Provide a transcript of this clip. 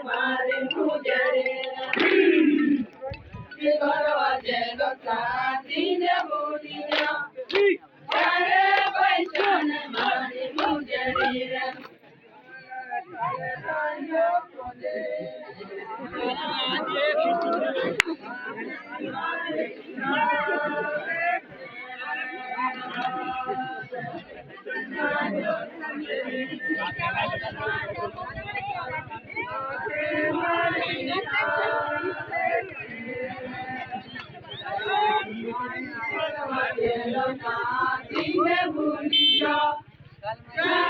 મારે પૂજરે કરવા જેલો સાધીને બોલી જા તારે પૈસાને મારે પૂજરે ભૂલી જા